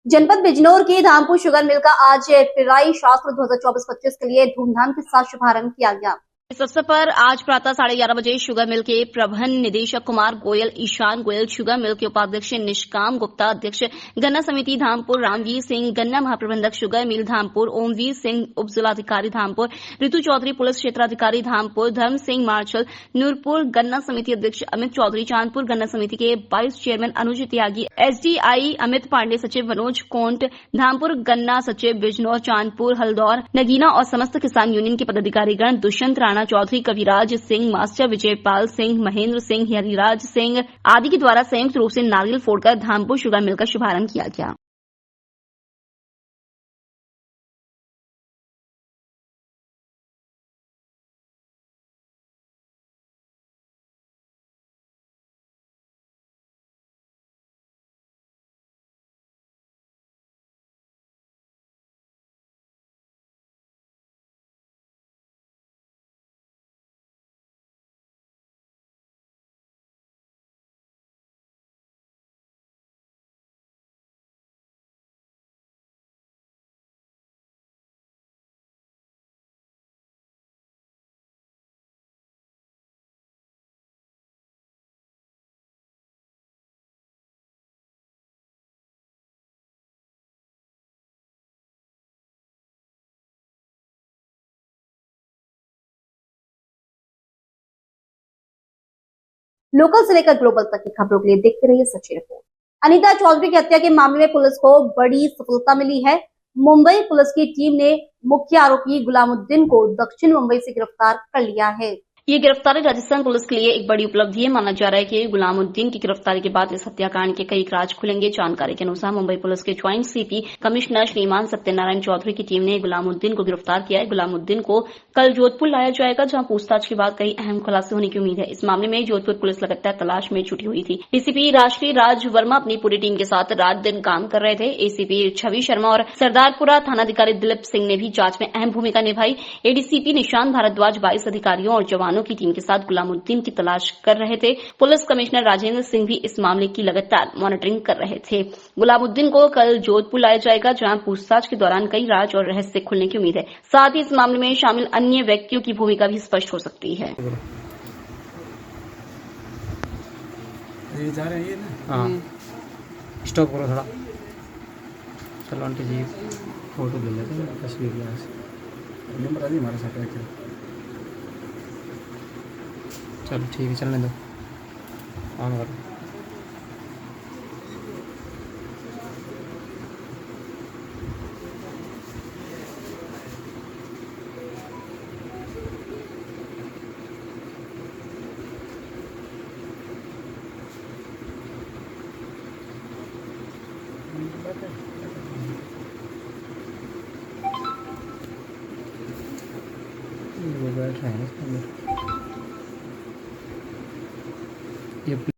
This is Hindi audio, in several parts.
जनपद बिजनौर की धामपुर शुगर मिल का आज पिराई शास्त्र 2024-25 के लिए धूमधाम के साथ शुभारंभ किया गया। इस अवसर पर आज प्रातः 11:30 बजे शुगर मिल के प्रबंध निदेशक कुमार गोयल, ईशान गोयल, शुगर मिल के उपाध्यक्ष निष्काम गुप्ता, अध्यक्ष गन्ना समिति धामपुर रामवीर सिंह, गन्ना महाप्रबंधक शुगर मिल धामपुर ओमवीर सिंह, उप जिलाधिकारी धामपुर ऋतु चौधरी, पुलिस क्षेत्राधिकारी धामपुर धर्म सिंह मार्शल, नूरपुर गन्ना समिति अध्यक्ष अमित चौधरी, चांदपुर गन्ना समिति के वाइस चेयरमैन अनुज त्यागी, एसडीआई अमित पांडे, सचिव मनोज कोंट, धामपुर गन्ना सचिव बिजनौर, चांदपुर हल्दौर नगीना और समस्त किसान यूनियन के पदाधिकारीगण दुष्यंत राणा चौधरी, कविराज सिंह, मास्टर विजयपाल सिंह, महेंद्र सिंह, हरिराज सिंह आदि के द्वारा संयुक्त रूप से नारियल फोड़कर धामपुर शुगर मिल का शुभारंभ किया गया। लोकल से लेकर ग्लोबल तक की खबरों के लिए देखते रहिए सच्ची रिपोर्ट। अनीता चौधरी की हत्या के मामले में पुलिस को बड़ी सफलता मिली है। मुंबई पुलिस की टीम ने मुख्य आरोपी गुलामुद्दीन को दक्षिण मुंबई से गिरफ्तार कर लिया है। ये गिरफ्तारी राजस्थान पुलिस के लिए एक बड़ी उपलब्धि है। माना जा रहा है कि गुलामुद्दीन की गिरफ्तारी के बाद इस हत्याकांड के कई राज खुलेंगे। जानकारी के अनुसार मुंबई पुलिस के ज्वाइंट सीपी कमिश्नर श्रीमान सत्यनारायण चौधरी की टीम ने गुलामुद्दीन को गिरफ्तार किया है। गुलामुद्दीन को कल जोधपुर लाया जाएगा, जहां पूछताछ के बाद कई अहम खुलासे होने की उम्मीद है। इस मामले में जोधपुर पुलिस लगातार तलाश में जुटी हुई थी। डीसीपी राष्ट्रीय राज वर्मा अपनी पूरी टीम के साथ रात दिन काम कर रहे थे। एसीपी छवि शर्मा और सरदारपुरा थानाधिकारी दिलीप सिंह ने भी जांच में अहम भूमिका निभाई। एडीसीपी निशांत भारद्वाज 22 अधिकारियों और जवानों की टीम के साथ गुलामुद्दीन की तलाश कर रहे थे। पुलिस कमिश्नर राजेंद्र सिंह भी इस मामले की लगातार मॉनिटरिंग कर रहे थे। गुलामुद्दीन को कल जोधपुर लाया जाएगा, जहां पूछताछ के दौरान कई राज और रहस्य खुलने की उम्मीद है। साथ ही इस मामले में शामिल अन्य व्यक्तियों की भूमिका भी स्पष्ट हो सकती है। ये जा रहे हैं ना। हाँ, स्टॉप करो थोड़ा। चलो आंटी जी फोटो ले लेते हैं, तस्वीर यहाँ से नंबर अभी हमारे साथ है। चलो ठीक है, चलने दो, ऑन करो।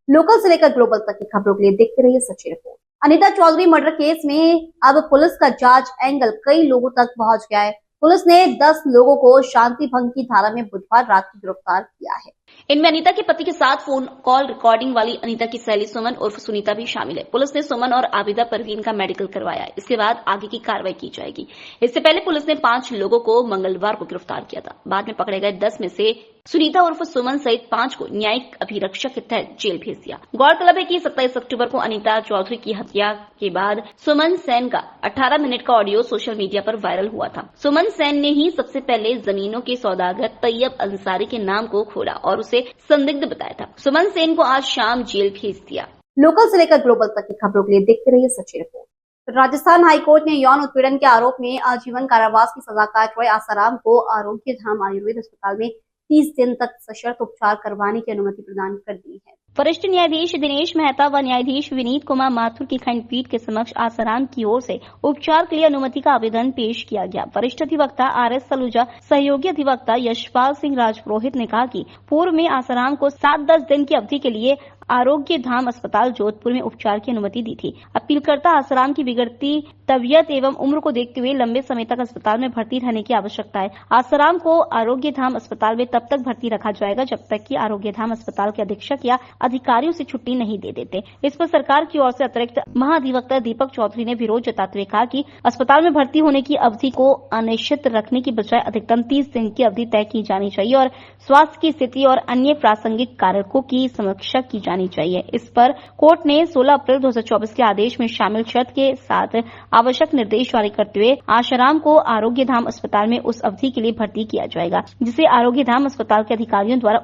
लोकल से लेकर ग्लोबल तक की खबरों के लिए देखते रहिए सच्ची report. Anita Chaudhary murder case में अब पुलिस का जांच एंगल कई लोगों तक पहुंच गया है। पुलिस ने 10 लोगों को शांति भंग की धारा में बुधवार रात को गिरफ्तार किया है। इनमें अनीता के पति के साथ फोन कॉल रिकॉर्डिंग वाली अनीता की सहेली सुमन उर्फ सुनीता भी शामिल है। पुलिस ने सुमन और आबिदा परवीन का मेडिकल करवाया। इसके बाद आगे की कार्रवाई की जाएगी। इससे पहले पुलिस ने 5 लोगों को मंगलवार को गिरफ्तार किया था। बाद में पकड़े गए 10 में से सुनीता उर्फ सुमन सहित 5 को न्यायिक अभिरक्षा के तहत जेल भेज दिया। गौरतलब है कि 27 अक्टूबर को अनीता चौधरी की हत्या के बाद सुमन सेन का 18 मिनट का ऑडियो सोशल मीडिया पर वायरल हुआ था। सुमन सेन ने ही सबसे पहले जमीनों के सौदागर तैयब अंसारी के नाम को खोला और उसे संदिग्ध बताया था। सुमन सेन को आज शाम जेल भेज दिया। लोकल से लेकर ग्लोबल तक की खबरों के लिए देखते रहिए सच्ची रिपोर्ट। राजस्थान हाईकोर्ट ने यौन उत्पीड़न के आरोप में आजीवन कारावास की सजा काट रहे आसाराम को आरोग्य धाम आयुर्वेद अस्पताल में 30 दिन तक सशर्त उपचार करवाने की अनुमति प्रदान कर दी है। वरिष्ठ न्यायाधीश दिनेश मेहता व न्यायाधीश विनीत कुमार माथुर की खंडपीठ के समक्ष आसाराम की ओर से उपचार के लिए अनुमति का आवेदन पेश किया गया। वरिष्ठ अधिवक्ता आर.एस. सलूजा, सहयोगी अधिवक्ता यशपाल सिंह राजपुरोहित ने कहा कि पूर्व में आसाराम को 7-10 दिन की अवधि के लिए आरोग्य धाम अस्पताल जोधपुर में उपचार की अनुमति दी थी। अपीलकर्ता आसाराम की बिगड़ती तबीयत एवं उम्र को देखते हुए लंबे समय तक अस्पताल में भर्ती रहने की आवश्यकता है। आसाराम को आरोग्य धाम अस्पताल में तब तक भर्ती रखा जाएगा जब तक कि आरोग्य धाम अस्पताल के अधीक्षक या अधिकारियों से छुट्टी नहीं दे देते। इस पर सरकार की ओर से अतिरिक्त महाधिवक्ता दीपक चौधरी ने विरोध जताते हुए कहा कि अस्पताल में भर्ती होने की अवधि को अनिश्चित रखने की बजाय अधिकतम 30 दिन की अवधि तय की जानी चाहिए और स्वास्थ्य की स्थिति और अन्य प्रासंगिक कारकों की समीक्षा की जानी चाहिए। इस पर कोर्ट ने 16 अप्रैल 2024 के आदेश में शामिल शर्त के साथ आवश्यक निर्देश जारी करते हुए आशाराम को आरोग्य धाम अस्पताल में उस अवधि के लिए भर्ती किया जाएगा जिसे आरोग्य धाम अस्पताल के अधिकारियों द्वारा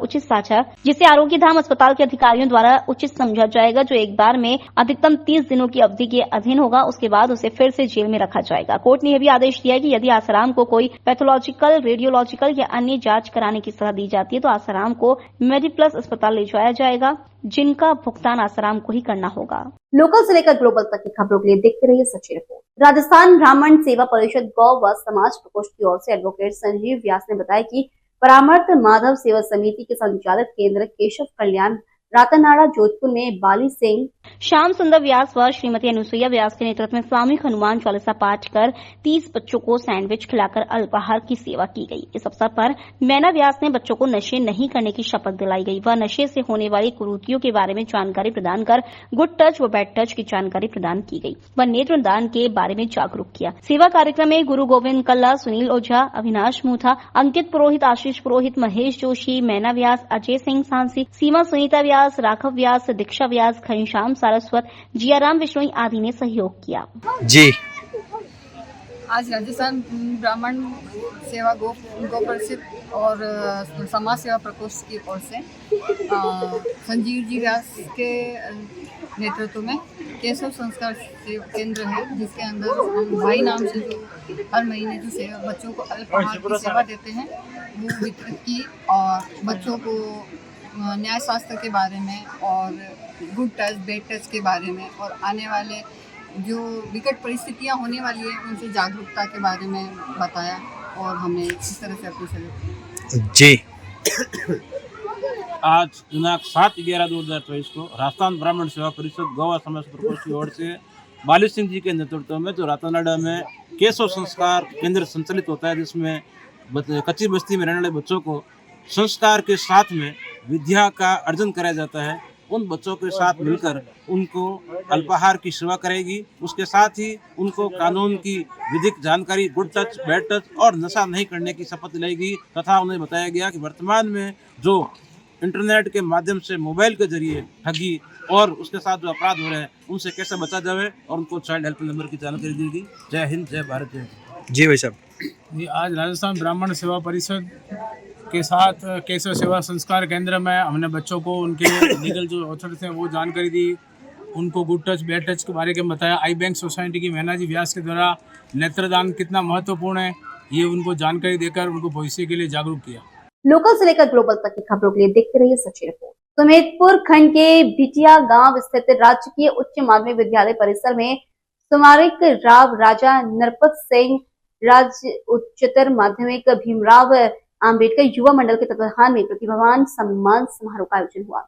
उचित समझा जाएगा, जो एक बार में अधिकतम 30 दिनों की अवधि के अधीन होगा। उसके बाद उसे फिर से जेल में रखा जाएगा। कोर्ट ने यह भी आदेश दिया कि यदि आसाराम को कोई पैथोलॉजिकल, रेडियोलॉजिकल या अन्य जांच कराने की सलाह दी जाती है तो आसाराम को मेडिप्लस अस्पताल ले जाया जाएगा, जिनका भुगतान आसाराम को ही करना होगा। लोकल से लेकर ग्लोबल तक की खबरों के लिए देखते रहिए सच्ची रिपोर्ट। राजस्थान ब्राह्मण सेवा परिषद गौ व समाज प्रकोष्ठ की ओर से एडवोकेट संजीव व्यास ने बताया कि परामर्श माधव सेवा समिति के संचालक केंद्र केशव कल्याण रातानाड़ा जोधपुर में बाली सिंह, श्याम सुंदर व्यास व श्रीमती अनुसुईया व्यास के नेतृत्व में सामूहिक हनुमान चालीसा पाठ कर 30 बच्चों को सैंडविच खिलाकर अल्पाहार की सेवा की गई। इस अवसर पर मैना व्यास ने बच्चों को नशे नहीं करने की शपथ दिलाई गई व नशे से होने वाली कुरीतियों के बारे में जानकारी प्रदान कर गुड टच व बैड टच की जानकारी प्रदान की गई व नेत्रदान के बारे में जागरूक किया। सेवा कार्यक्रम में गुरु गोविंद कल्ला, सुनील ओझा, अविनाश मूथा, अंकित पुरोहित, आशीष पुरोहित, महेश जोशी, मैना व्यास, अजय सिंह सांसी, सीमा सुनीता व्यास, राघव व्यास, दीक्षा व्यास, घनश्याम सारस्वत, जियाराम विश्नोई आदि ने सहयोग किया। जी आज राजस्थान ब्राह्मण सेवा गौ परिषद और समाज सेवा प्रकोष्ठ की ओर से संजीव जी व्यास के नेतृत्व में केशव संस्कार केंद्र है, जिसके अंदर हम भाई नाम से जो हर महीने जो सेवा बच्चों को अल्पाहार की सेवा देते हैं वो वितरित की और बच्चों को न्याय शास्त्र के बारे में और गुड टच, बैड टच के बारे में और आने वाले जो विकट परिस्थितियां होने वाली है उनसे जागरूकता के बारे में बताया और हमने इस तरह से अपनी सेवा जी। आज दिनांक 7/11/2023 को राजस्थान ब्राह्मण सेवा परिषद गौ समाज प्रकोष्ठ की ओर से बाली सिंह जी के नेतृत्व में जो रातानाडा में केशव संस्कार केंद्र संचालित होता है, जिसमें कच्ची बस्ती में रहने वाले बच्चों को संस्कार के साथ में विद्या का अर्जन कराया जाता है। उन बच्चों के साथ मिलकर उनको अल्पाहार की सेवा करेगी। उसके साथ ही उनको कानून की विधिक जानकारी, गुड टच, बैड टच और नशा नहीं करने की शपथ दिलाएगी तथा उन्हें बताया गया कि वर्तमान में जो इंटरनेट के माध्यम से मोबाइल के जरिए ठगी और उसके साथ जो अपराध हो रहे हैं उनसे कैसे बचा जाए और उनको चाइल्ड हेल्प नंबर की जानकारी दी गई। जय हिंद, जय भारत, जय। जी भाई साहब, जी, आज राजस्थान ब्राह्मण सेवा परिषद के साथ केशव सेवा संस्कार केंद्र में हमने बच्चों को उनके लीगल जो अथॉरिटी हैं वो जानकारी दी, उनको गुड टच, बैड टच के बारे में बताया। आई बैंक सोसाइटी की मैना जी व्यास के द्वारा नेत्रदान कितना महत्वपूर्ण है ये उनको जानकारी देकर उनको भविष्य के लिए जागरूक किया। लोकल से लेकर ग्लोबल तक की खबरों के लिए देखते रहिए सच्ची रिपोर्ट। सुमेरपुर खंड के बिटिया गांव स्थित राजकीय उच्च माध्यमिक विद्यालय परिसर में स्मारक राव राजा नरपत सिंह राज्य उच्चतर माध्यमिक भीमराव आम्बेडकर युवा मंडल के तत्वाधान में प्रतिभावान सम्मान समारोह का आयोजन हुआ।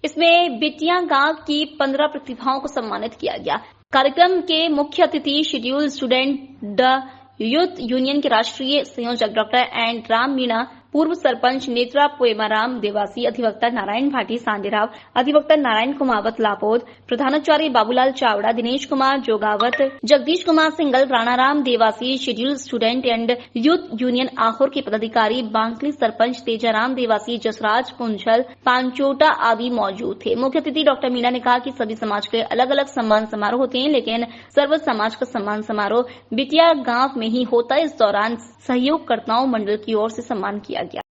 इसमें बिटिया गांव की 15 प्रतिभाओं को सम्मानित किया गया। कार्यक्रम के मुख्य अतिथि schedule student the youth union के राष्ट्रीय संयोजक डॉक्टर एन राम मीणा, पूर्व सरपंच नेत्रा पोएमाराम देवासी, अधिवक्ता नारायण भाटी सांडेराव, अधिवक्ता नारायण कुमावत लापोद, प्रधानाचार्य Babulal Chawda, Dinesh Kumar Jogawat, Jagdish Kumar Singal, Ranaram Dewasi, schedule student and youth union Ahore के पदाधिकारी, बांकली सरपंच तेजाराम देवासी, जसराज कुंजल, पांचोटा आदि मौजूद थे। मुख्य अतिथि डॉक्टर मीणा ने कहा कि सभी समाज के अलग अलग सम्मान समारोह होते हैं, लेकिन सर्व समाज का सम्मान समारोह बिटिया गांव में ही होता है। इस दौरान सहयोगकर्ताओं मंडल की ओर से सम्मान किया गया।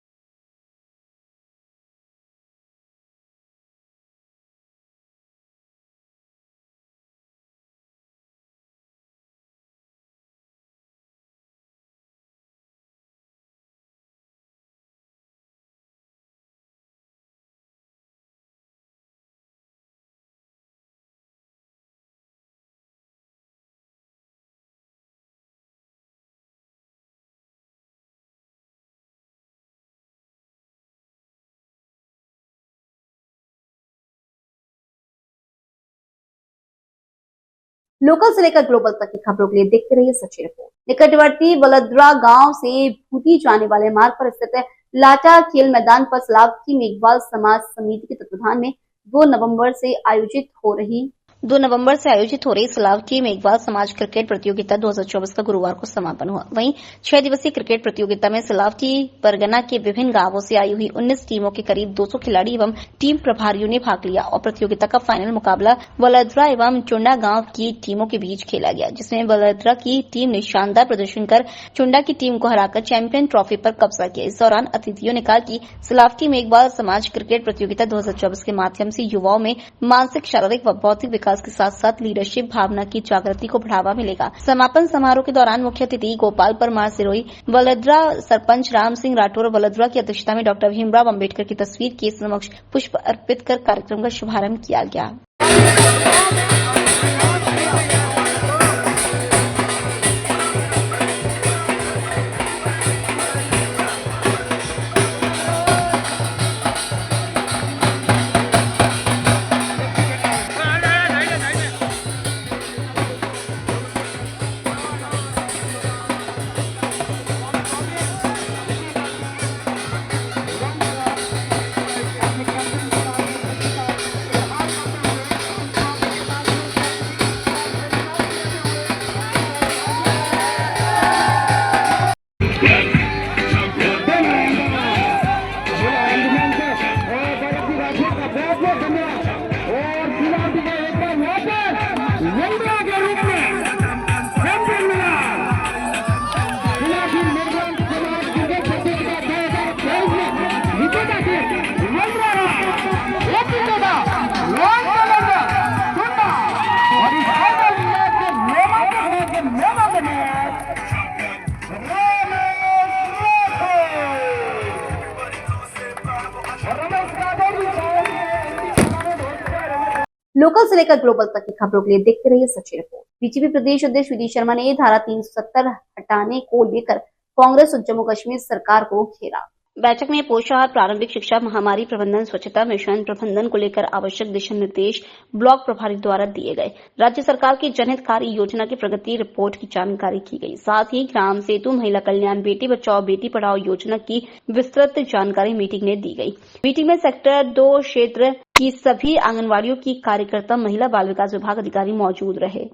लोकल से लेकर ग्लोबल तक की खबरों के लिए देखते रहिए सच्ची रिपोर्ट। निकटवर्ती बलद्रा गांव से भूटी जाने वाले मार्ग पर स्थित लाटा खेल मैदान पर सलावती मेघवाल समाज समिति के तत्वाधान में 2 नवंबर से आयोजित हो रही सलावती मेघवाल समाज क्रिकेट प्रतियोगिता 2024 का गुरुवार को समापन हुआ। वहीं 6 दिवसीय क्रिकेट प्रतियोगिता में सलावती परगना के विभिन्न गांवों से आई हुई 19 टीमों के करीब 200 खिलाड़ी एवं टीम प्रभारियों ने भाग लिया और प्रतियोगिता का फाइनल मुकाबला बलद्रा एवं चुंडा गांव की टीमों के बीच खेला गया, जिसमें बलद्रा की टीम ने शानदार प्रदर्शन कर चुंडा की टीम को हराकर चैंपियन ट्रॉफी पर कब्जा किया। इस दौरान अतिथियों ने कहा कि सलावती मेघवाल समाज क्रिकेट प्रतियोगिता 2024 के माध्यम से युवाओं में मानसिक, शारीरिक व बौद्धिक विकास के साथ साथ लीडरशिप भावना की जागृति को बढ़ावा मिलेगा। समापन समारोह के दौरान मुख्य अतिथि गोपाल परमार सिरोही, बलद्रा सरपंच राम सिंह राठौर और बलद्रा की अध्यक्षता में डॉक्टर भीमराव अंबेडकर की तस्वीर के समक्ष पुष्प अर्पित कर कार्यक्रम का शुभारंभ किया गया। लोकल से लेकर ग्लोबल तक की खबरों के लिए देखते रहिए सच्ची रिपोर्ट। बीजेपी प्रदेश अध्यक्ष विधि शर्मा ने धारा 370 हटाने को लेकर कांग्रेस और जम्मू कश्मीर सरकार को घेरा। बैठक में पोषाहार, प्रारंभिक शिक्षा, महामारी प्रबंधन, स्वच्छता मिशन प्रबंधन को लेकर आवश्यक दिशा निर्देश ब्लॉक प्रभारी द्वारा दिए गए। राज्य सरकार की जनहितकारी योजना की प्रगति रिपोर्ट की जानकारी की गई। साथ ही ग्राम सेतु, महिला कल्याण, बेटी बचाओ बेटी पढ़ाओ योजना की विस्तृत जानकारी मीटिंग में दी गई। मीटिंग में सेक्टर 2 क्षेत्र की सभी आंगनबाड़ियों की कार्यकर्ता, महिला बाल विकास विभाग अधिकारी मौजूद रहे।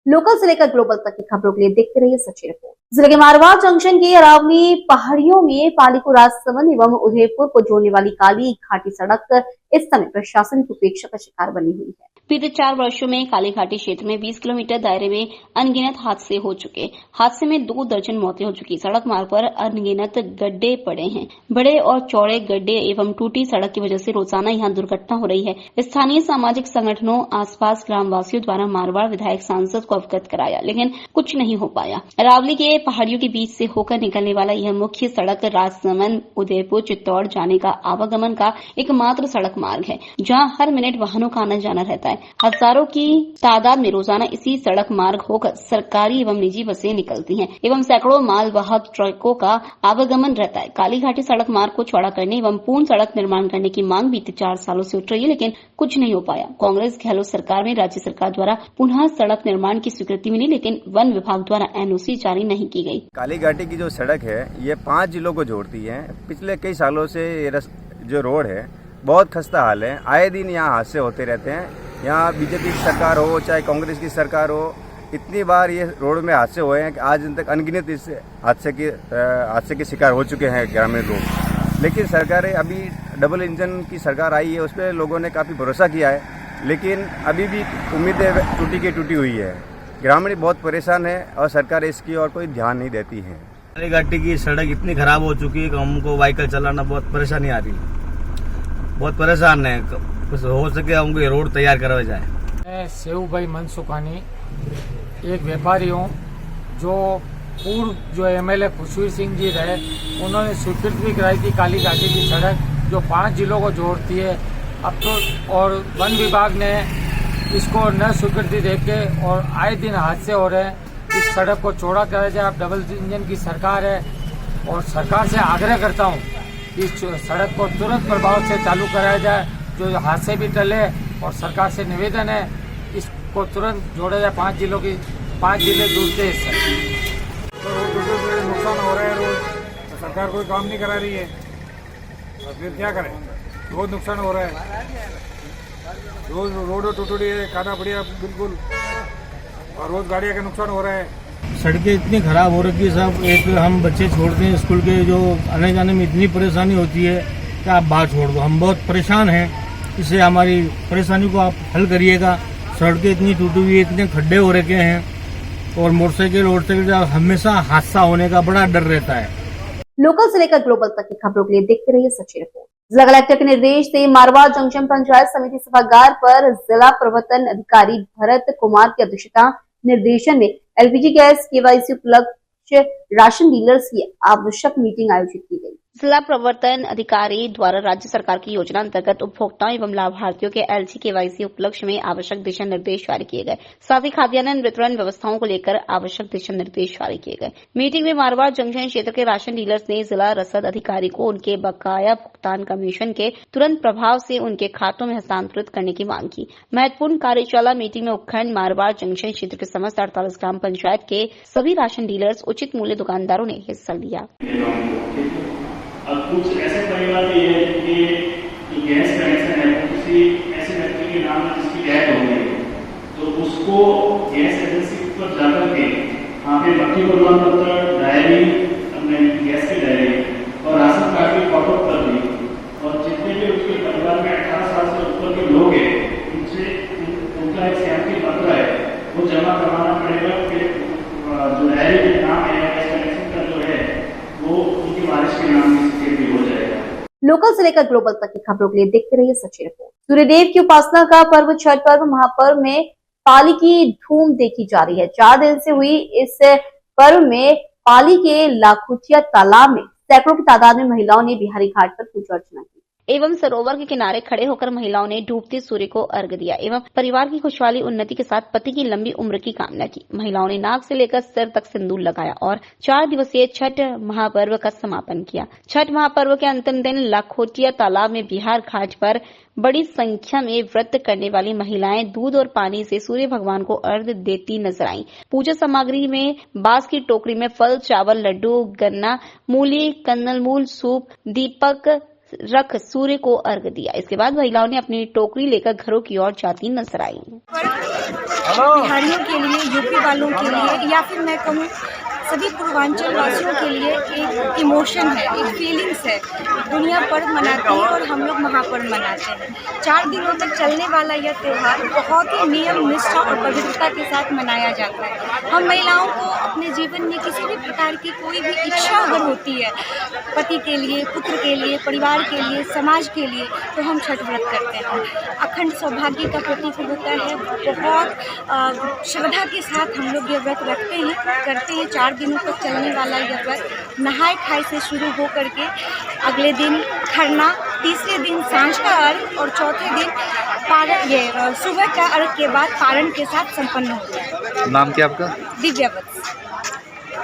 लोकल से लेकर ग्लोबल तक की खबरों के लिए देखते रहिए सच्ची रिपोर्ट। जिले के मारवाड़ जंक्शन के अरावली पहाड़ियों में पालीपुर, राजसमंद एवं उदयपुर को जोड़ने वाली काली घाटी सड़क इस समय प्रशासन की उपेक्षा का शिकार बनी हुई है। बीते 4 वर्षों में काली घाटी क्षेत्र में 20 किलोमीटर दायरे में अनगिनत हादसे हो चुके। हादसे में 2 दर्जन मौतें हो चुकी। सड़क मार्ग पर अनगिनत गड्ढे पड़े हैं। बड़े और चौड़े गड्ढे एवं टूटी सड़क की वजह से रोजाना यहां दुर्घटना हो रही है। स्थानीय सामाजिक संगठनों, आसपास ग्रामवासियों द्वारा मारवाड़ विधायक सांसद को अवगत कराया, लेकिन कुछ नहीं हो पाया। अरावली के पहाड़ियों के बीच से होकर निकलने वाला यह मुख्य सड़क राजसमंद, उदयपुर, चित्तौड़ जाने का आवागमन का एकमात्र सड़क मार्ग है, जहां हर मिनट वाहनों का आना जाना रहता है। हजारों की तादाद में रोजाना इसी सड़क मार्ग होकर सरकारी एवं निजी बसें निकलती हैं एवं सैकड़ों मालवाहक ट्रकों का आवागमन रहता है। काली घाटी सड़क मार्ग को चौड़ा करने एवं पूर्ण सड़क निर्माण करने की मांग बीते 4 सालों से उठ रही है, लेकिन कुछ नहीं हो पाया। कांग्रेस गहलोत सरकार में राज्य सरकार द्वारा पुनः सड़क निर्माण की स्वीकृति मिली, लेकिन वन विभाग द्वारा एनओसी जारी नहीं की गई। काली घाटी की जो सड़क है ये 5 जिलों को जोड़ती है। पिछले कई सालों से ये जो रोड है बहुत खस्ता हाल है। आए दिन यहाँ हादसे होते रहते हैं। यहाँ बीजेपी की सरकार हो चाहे कांग्रेस की सरकार हो, इतनी बार ये रोड में हादसे हुए हैं कि आज तक अनगिनत इस हादसे के शिकार हो चुके हैं ग्रामीण लोग। लेकिन सरकारें अभी डबल इंजन की सरकार आई है, उस पर लोगों ने काफ़ी भरोसा किया है, लेकिन अभी भी उम्मीदें टूटी हुई है। ग्रामीण बहुत परेशान है और सरकार इसकी और कोई ध्यान नहीं देती है। घाटी की सड़क इतनी खराब हो चुकी है कि हमको व्हीकल चलाना बहुत परेशानी आ रही है, बहुत परेशान है। कुछ हो सके हमको ये रोड तैयार करवाया जाए। मैं सेऊ भाई मनसुखानी एक व्यापारी हूँ, जो पूर्व जो एमएलए खुशवीर सिंह जी रहे, उन्होंने स्वीकृत भी कराई थी काली घाटी की सड़क जो 5 जिलों को जोड़ती है। अब तो और वन विभाग ने इसको न स्वीकृति देके और आए दिन हादसे हो रहे हैं। इस सड़क को चौड़ा कराया जाए। अब डबल इंजन की सरकार है और सरकार से आग्रह करता हूँ कि इस सड़क को तुरंत प्रभाव से चालू कराया जाए, जो हादसे भी टले। और सरकार से निवेदन है इसको तुरंत जोड़ा जाए। 5 जिले जुड़ते हैं सर। तो रोड नुकसान हो रहा है, रोड सरकार कोई काम नहीं करा रही है, और फिर क्या करें? बहुत नुकसान हो रहा है, रोड टूटी है, खाना बढ़िया बिल्कुल, और रोज गाड़ियों का नुकसान हो रहा है। सड़कें इतनी खराब हो रखी है साहब, एक हम बच्चे छोड़ते हैं स्कूल के, जो आने जाने में इतनी परेशानी होती है कि आप बात छोड़ दो। हम बहुत परेशान हैं, इससे हमारी परेशानी को आप हल करिएगा। सड़कें इतनी टूटी हुई है, इतने खड्डे हो रखे हैं और मोटरसाइकिल हमेशा हादसा होने का बड़ा डर रहता है। लोकल से लेकर ग्लोबल तक की खबरों के लिए देखते रहिए सच्ची रिपोर्ट। जिला कलेक्टर के निर्देश से मारवाड़ जंक्शन पंचायत समिति सभागार पर जिला प्रवर्तन अधिकारी भरत कुमार की अध्यक्षता निर्देशन में एलपीजी गैस केवाईसी उपलक्ष्य राशन डीलर्स की आवश्यक मीटिंग आयोजित की गई। जिला प्रवर्तन अधिकारी द्वारा राज्य सरकार की योजना अंतर्गत उपभोक्ताओं एवं लाभार्थियों के एलसी केवाईसी उपलक्ष्य में आवश्यक दिशा निर्देश जारी किए गए। साथ ही खाद्यान्न वितरण व्यवस्थाओं को लेकर आवश्यक दिशा निर्देश जारी किए गए। मीटिंग में मारवाड़ जंक्शन क्षेत्र के राशन डीलर्स ने जिला रसद अधिकारी को उनके बकाया भुगतान कमीशन के तुरंत प्रभाव से उनके खातों में हस्तांतरित करने की मांग की। महत्वपूर्ण कार्यशाला मीटिंग में उपखंड मारवाड़ जंक्शन क्षेत्र के समस्त 48 ग्राम पंचायत के सभी राशन डीलर्स, उचित मूल्य दुकानदारों ने हिस्सा लिया। अब कुछ ऐसे परिवार भी है जिनके गैस कनेक्शन है वो किसी ऐसे व्यक्ति के नाम में जिसकी डेथ हो गई, तो उसको गैस एजेंसी पर जाकर के वहाँ पे भर्ती प्रमाण पत्र, डायरी, अपने गैस की डायरी और राशन कार्ड की फोटो कर दी, और जितने भी उसके परिवार में 18 साल से ऊपर के लोग हैं उनका एक सहमति पत्र है वो जमा करवाना पड़ेगा। फिर जो डायरी के नाम है गैस कनेक्शन का जो है वो उनकी वारिस के नाम हो जाएगा। लोकल से लेकर ग्लोबल तक की खबरों के लिए देखते रहिए सच्ची रिपोर्ट। सूर्यदेव की उपासना का पर्व छठ पर्व महापर्व में पाली की धूम देखी जा रही है। 4 दिन से हुई इस पर्व में पाली के लाखोटिया तालाब में सैकड़ों की तादाद में महिलाओं ने बिहारी घाट पर पूजा अर्चना की एवं सरोवर के किनारे खड़े होकर महिलाओं ने डूबते सूर्य को अर्घ्य दिया एवं परिवार की खुशहाली उन्नति के साथ पति की लंबी उम्र की कामना की। महिलाओं ने नाक से लेकर सिर तक सिंदूर लगाया और 4 दिवसीय छठ महापर्व का समापन किया। छठ महापर्व के अंतिम दिन लाखोटिया तालाब में बिहार घाट पर बड़ी संख्या में व्रत करने वाली महिलाएं दूध और पानी से सूर्य भगवान को अर्घ्य देती नजर आईं। पूजा सामग्री में बांस की टोकरी में फल, चावल, लड्डू, गन्ना, मूली, कंदमूल, सूप, दीपक रख सूर्य को अर्घ्य दिया। इसके बाद महिलाओं ने अपनी टोकरी लेकर घरों की ओर जाती नजर आई। बिहारियों के लिए, यूपी वालों के लिए, या फिर मैं कहूँ सभी पूर्वांचल वासियों के लिए एक इमोशन है, एक फीलिंग्स है। दुनिया पर्व मनाती है और हम लोग महापर्व मनाते हैं। 4 दिनों तक चलने वाला यह त्योहार बहुत ही नियम, निष्ठा और पवित्रता के साथ मनाया जाता है। हम महिलाओं को अपने जीवन में किसी भी प्रकार की कोई भी इच्छा अगर होती है, पति के लिए, पुत्र के लिए, परिवार के लिए, समाज के लिए, तो हम छठ व्रत करते हैं। अखंड सौभाग्य का प्रतीक होता है। बहुत श्रद्धा के साथ हम लोग ये व्रत रखते हैं, करते हैं। 4 दिनों तक चलने वाला यह व्रत नहाए खाए से शुरू हो करके अगले दिन खरना, तीसरे दिन सांझ का अर्घ और चौथे दिन पारण, सुबह का अर्घ के बाद पारण के साथ संपन्न होता है। नाम क्या आपका? दिव्यावत्स।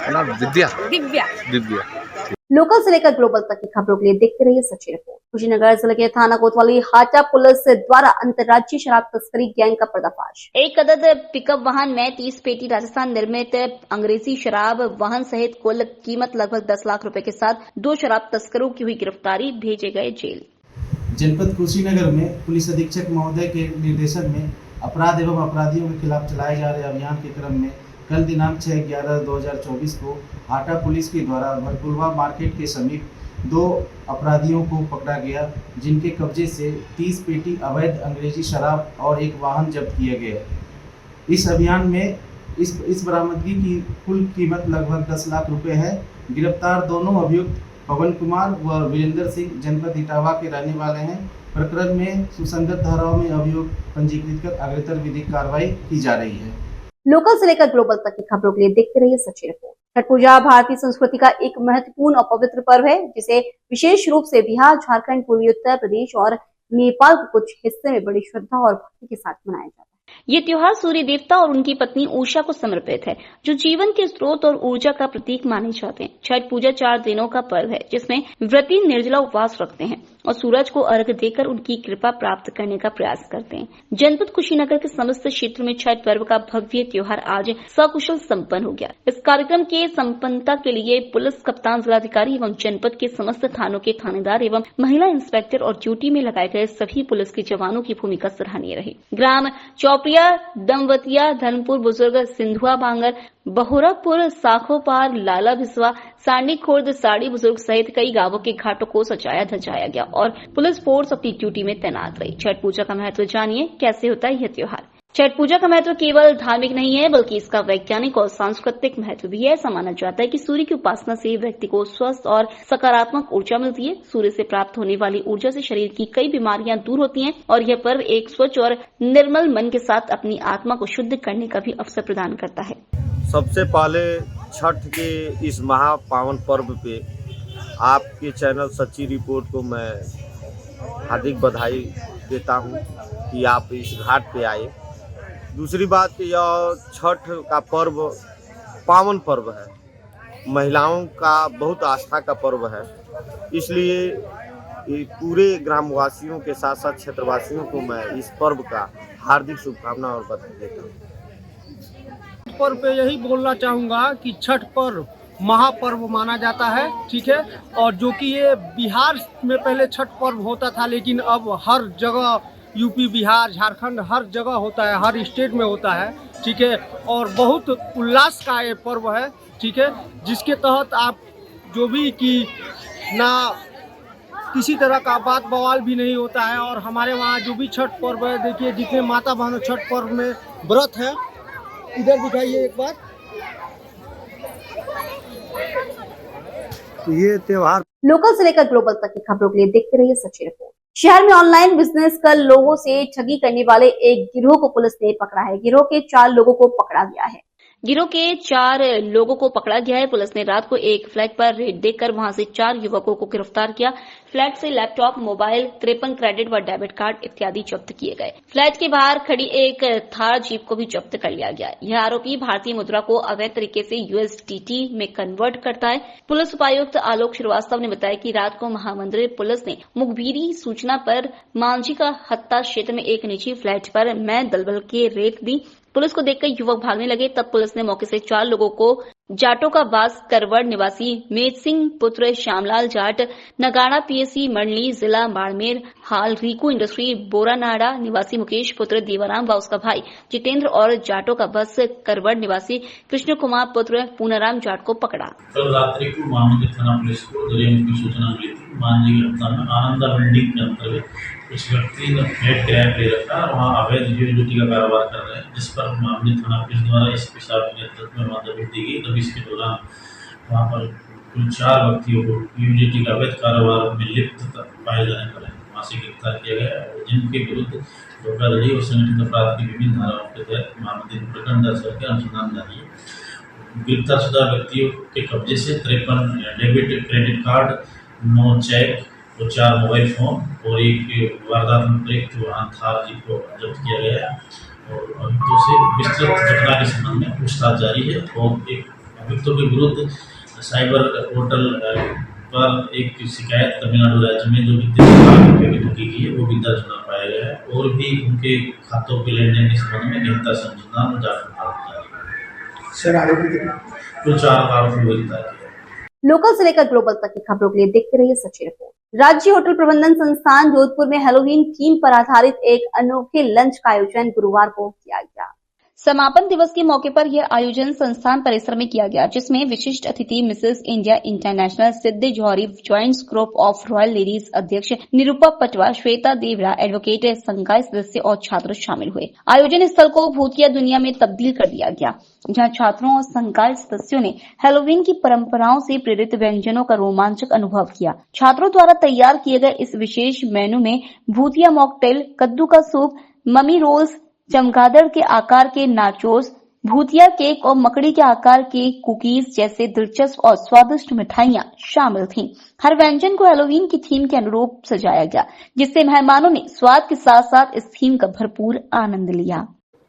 नाम दिव्या। दिव्या। लोकल से लेकर ग्लोबल तक की खबरों के लिए देखते रहिए सच्ची रिपोर्ट। कुशीनगर जिले के थाना कोतवाली हाटा पुलिस द्वारा अंतर्राज्यीय शराब तस्करी गैंग का पर्दाफाश। एक अदद पिकअप वाहन में 30 पेटी राजस्थान निर्मित अंग्रेजी शराब वाहन सहित कुल कीमत लगभग 10 लाख रुपए के साथ 2 शराब तस्करों की हुई गिरफ्तारी, भेजे गए जेल। जनपद कुशीनगर में पुलिस अधीक्षक महोदय के निर्देशन में अपराध एवं अपराधियों के खिलाफ चलाए जा रहे अभियान के क्रम में कल दिनांक 6/11/2024 को आटा पुलिस के द्वारा भरपुलवा मार्केट के समीप 2 अपराधियों को पकड़ा गया, जिनके कब्जे से 30 पेटी अवैध अंग्रेजी शराब और एक वाहन जब्त किया गया। इस अभियान में इस बरामदगी की कुल कीमत लगभग 10 लाख रुपए है। गिरफ्तार दोनों अभियुक्त पवन कुमार व वीरेंद्र सिंह जनपद इटावा के रहने वाले हैं। प्रकरण में सुसंगत धाराओं में अभियोग पंजीकृत कर अग्रेतर विधिक कार्रवाई की जा रही है। लोकल से लेकर ग्लोबल तक की खबरों के लिए देखते रहिए सच्ची रिपोर्ट। छठ पूजा भारतीय संस्कृति का एक महत्वपूर्ण और पवित्र पर्व है, जिसे विशेष रूप से बिहार, झारखंड, पूर्वी उत्तर प्रदेश और नेपाल के कुछ हिस्से में बड़ी श्रद्धा और भक्ति के साथ मनाया जाता है। ये त्योहार सूर्य देवता और उनकी पत्नी उषा को समर्पित है, जो जीवन के स्रोत और ऊर्जा का प्रतीक माने जाते हैं। छठ पूजा 4 दिनों का पर्व है, जिसमें व्रती निर्जला उपवास रखते हैं और सूरज को अर्घ्य देकर उनकी कृपा प्राप्त करने का प्रयास करते हैं। जनपद कुशीनगर के समस्त क्षेत्र में छठ पर्व का भव्य त्योहार आज सकुशल संपन्न हो गया। इस कार्यक्रम के संपन्नता के लिए पुलिस कप्तान, जिलाधिकारी एवं जनपद के समस्त थानों के थानेदार एवं महिला इंस्पेक्टर और ड्यूटी में लगाए गए सभी पुलिस के जवानों की भूमिका सराहनीय रही। ग्राम चौपड़िया, दमवतिया, धर्मपुर बुजुर्ग, सिंधुआ बांगर, बहुरापुर, साखोपार, लाला भिसवा, सांडी खुर्द, साड़ी बुजुर्ग सहित कई गांवों के घाटों को सजाया धजाया गया और पुलिस फोर्स अपनी ड्यूटी में तैनात रही। छठ पूजा का महत्व जानिए, कैसे होता है यह त्योहार। छठ पूजा का महत्व केवल धार्मिक नहीं है, बल्कि इसका वैज्ञानिक और सांस्कृतिक महत्व भी है। ऐसा माना जाता है कि सूर्य की उपासना से व्यक्ति को स्वस्थ और सकारात्मक ऊर्जा मिलती है। सूर्य से प्राप्त होने वाली ऊर्जा से शरीर की कई बीमारियां दूर होती हैं और यह पर्व एक स्वच्छ और निर्मल मन के साथ अपनी आत्मा को शुद्ध करने का भी अवसर प्रदान करता है। सबसे पहले छठ के इस महापावन पर्व पे आपके चैनल सच्ची रिपोर्ट को मैं हार्दिक बधाई देता हूं कि आप इस घाट पे आए। दूसरी बात कि यह छठ का पर्व पावन पर्व है, महिलाओं का बहुत आस्था का पर्व है, इसलिए पूरे ग्रामवासियों के साथ साथ क्षेत्रवासियों को मैं इस पर्व का हार्दिक शुभकामना और बधाई देता हूँ। पर्व पे यही बोलना चाहूँगा कि छठ पर्व महापर्व माना जाता है, ठीक है, और जो कि ये बिहार में पहले छठ पर्व होता था, लेकिन अब हर जगह यूपी, बिहार, झारखंड हर जगह होता है, हर स्टेट में होता है, ठीक है, और बहुत उल्लास का ये पर्व है, ठीक है, जिसके तहत आप जो भी कि ना किसी तरह का बात बवाल भी नहीं होता है। और हमारे वहाँ जो भी छठ पर्व है, देखिए जितने माता बहनों छठ पर्व में व्रत है, इधर दिखाइए एक बार। ये त्योहार लोकल से लेकर ग्लोबल तक की खबरों के लिए देखते रहिए सच्ची रिपोर्ट। शहर में ऑनलाइन बिजनेस कर लोगों से ठगी करने वाले एक गिरोह को पुलिस ने पकड़ा है। गिरोह के 4 लोगों को पकड़ा गया है। गिरोह के 4 लोगों को पकड़ा गया है। पुलिस ने रात को एक फ्लैट पर रेड देकर वहां से 4 युवकों को गिरफ्तार किया। फ्लैट से लैपटॉप, मोबाइल, 53 क्रेडिट व डेबिट कार्ड इत्यादि जब्त किए गए। फ्लैट के बाहर खड़ी एक थार जीप को भी जब्त कर लिया गया। यह आरोपी भारतीय मुद्रा को अवैध तरीके से USDT में कन्वर्ट करता है। पुलिस उपायुक्त आलोक श्रीवास्तव ने बताया कि रात को महामंदिर पुलिस ने मुखबिरी सूचना पर मांझी का हत्ता क्षेत्र में एक निजी फ्लैट पर मैं दलबल के रेड दी। पुलिस को देखकर युवक भागने लगे, तब पुलिस ने मौके से 4 लोगों को जाटों का बास करवड़ निवासी मेज सिंह पुत्र श्यामलाल जाट, नगाड़ा PSC मंडली जिला बाड़मेर हाल, रीकू इंडस्ट्री बोरानाड़ा निवासी मुकेश पुत्र देवाराम व उसका भाई जितेंद्र और जाटों का बस करवड़ निवासी कृष्ण कुमार पुत्र पूनाराम जाट को पकड़ा। कल रात्रि को महामंदिर थाना पुलिस को दरियामुखी सूचना मिली थी। मांझी के हत्या में आनंदा बिल्डिंग के अंतर्गत कुछ व्यक्ति ने फ्लैट किराए पे रखा और वहाँ अवैध USDT का कारोबार कर रहे हैं, जिस पर महामंदिर थाना पुलिस द्वारा SP साहब के नेतृत्व में मामला दी गई। तब इसके दौरान वहाँ पर कुल 4 व्यक्तियों को USDT का अवैध कारोबार में लिप्त पाए जाने पर वहाँ से गिरफ्तार किया गया, जिनके विरुद्ध धोखाधड़ी और संगठित अपराध की विभिन्न धाराओं के तहत महामंदिर प्रकरण दर्ज करके अनुसंधान जारी है। गिरफ्तारशुदा व्यक्तियों के कब्जे से 53 डेबिट क्रेडिट कार्ड, 9 चेक और 4 मोबाइल फोन और एक वारदात में प्रयुक्त वाहन थार जीप को जब्त किया गया है और अभियुक्तों से विस्तृत घटना के संबंध में पूछताछ जारी है और एक अभियुक्तों के विरुद्ध साइबर पोर्टल पर एक शिकायत तमिलनाडु राज्य में जो 30 लाख रुपये की ठगी की है वो भी दर्ज होना पाया गया है और भी उनके खातों के लेन देन के संबंध में गहनता से अनुसंधान और जांच जारी है। कुल 4 आरोपी गिरफ्तार किए। लोकल से लेकर ग्लोबल तक की खबरों के लिए देखते रहिए सच्ची रिपोर्ट। राज्य होटल प्रबंधन संस्थान जोधपुर में हैलोवीन थीम पर आधारित एक अनोखे लंच का आयोजन गुरुवार को किया गया। समापन दिवस के मौके पर यह आयोजन संस्थान परिसर में किया गया, जिसमें विशिष्ट अतिथि Mrs India International Siddhi Jauhari, joint group of royal ladies अध्यक्ष निरूपा पटवा, श्वेता देवरा, एडवोकेट संकाय सदस्य और छात्र शामिल हुए। आयोजन स्थल को भूतिया दुनिया में तब्दील कर दिया गया, जहां छात्रों और संकाय सदस्यों ने हैलोवीन की परंपराओं से प्रेरित व्यंजनों का रोमांचक अनुभव किया। छात्रों द्वारा तैयार किए गए इस विशेष मेनू में भूतिया मॉकटेल, कद्दू का सूप, मम्मी रोल्स, चमगादड़ के आकार के नाचोस, भूतिया केक और मकड़ी के आकार के कुकीज जैसे दिलचस्प और स्वादिष्ट मिठाइयां शामिल थीं। हर व्यंजन को हैलोवीन की थीम के अनुरूप सजाया गया, जिससे मेहमानों ने स्वाद के साथ साथ इस थीम का भरपूर आनंद लिया।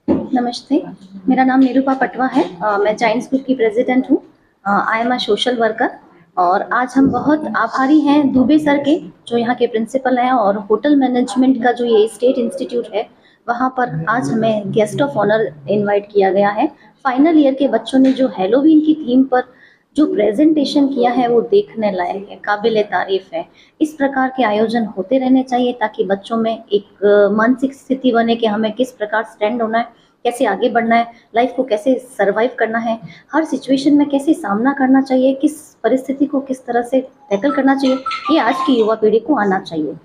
नमस्ते, मेरा नाम निरूपा पटवा है। मैं जाइंट्स ग्रुप की प्रेसिडेंट हूँ। I am a social worker और आज हम बहुत आभारी हैं दुबे सर के, जो यहाँ के प्रिंसिपल हैं, और होटल मैनेजमेंट का जो ये स्टेट इंस्टीट्यूट है वहाँ पर आज हमें गेस्ट ऑफ ऑनर इनवाइट किया गया है। फाइनल ईयर के बच्चों ने जो हैलोवीन की थीम पर जो प्रेजेंटेशन किया है वो देखने लायक है, काबिल तारीफ है। इस प्रकार के आयोजन होते रहने चाहिए ताकि बच्चों में एक मानसिक स्थिति बने कि हमें किस प्रकार स्टैंड होना है, कैसे आगे बढ़ना है, लाइफ को कैसे सरवाइव करना है, हर सिचुएशन में कैसे सामना करना चाहिए, किस परिस्थिति को किस तरह से टैकल करना चाहिए, ये आज की युवा पीढ़ी को आना चाहिए।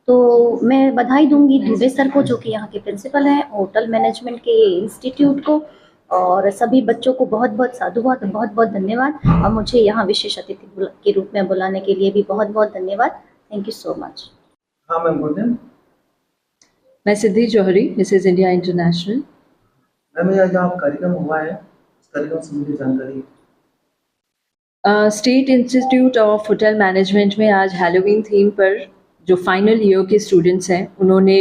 तो मैं बधाई दूंगी दुबे सर को, जो कि यहाँ के प्रिंसिपल हैं, होटल मैनेजमेंट के इंस्टीट्यूट को, और सभी बच्चों को बहुत बहुत साधुवाद, बहुत बहुत धन्यवाद। और मुझे यहाँ विशेष अतिथि के रूप में बुलाने के लिए भी बहुत बहुत धन्यवाद। Thank you so much. हाँ मैम, बोलिए। मैं सिद्धि जौहरी, मिसेज इंडिया इंटरनेशनल। मैम, यह जो कार्यक्रम हुआ है, इस कार्यक्रम से मुझे जानकारी। State institute of hotel management में आज हैलोवीन थीम पर जो फाइनल ईयर के स्टूडेंट्स हैं उन्होंने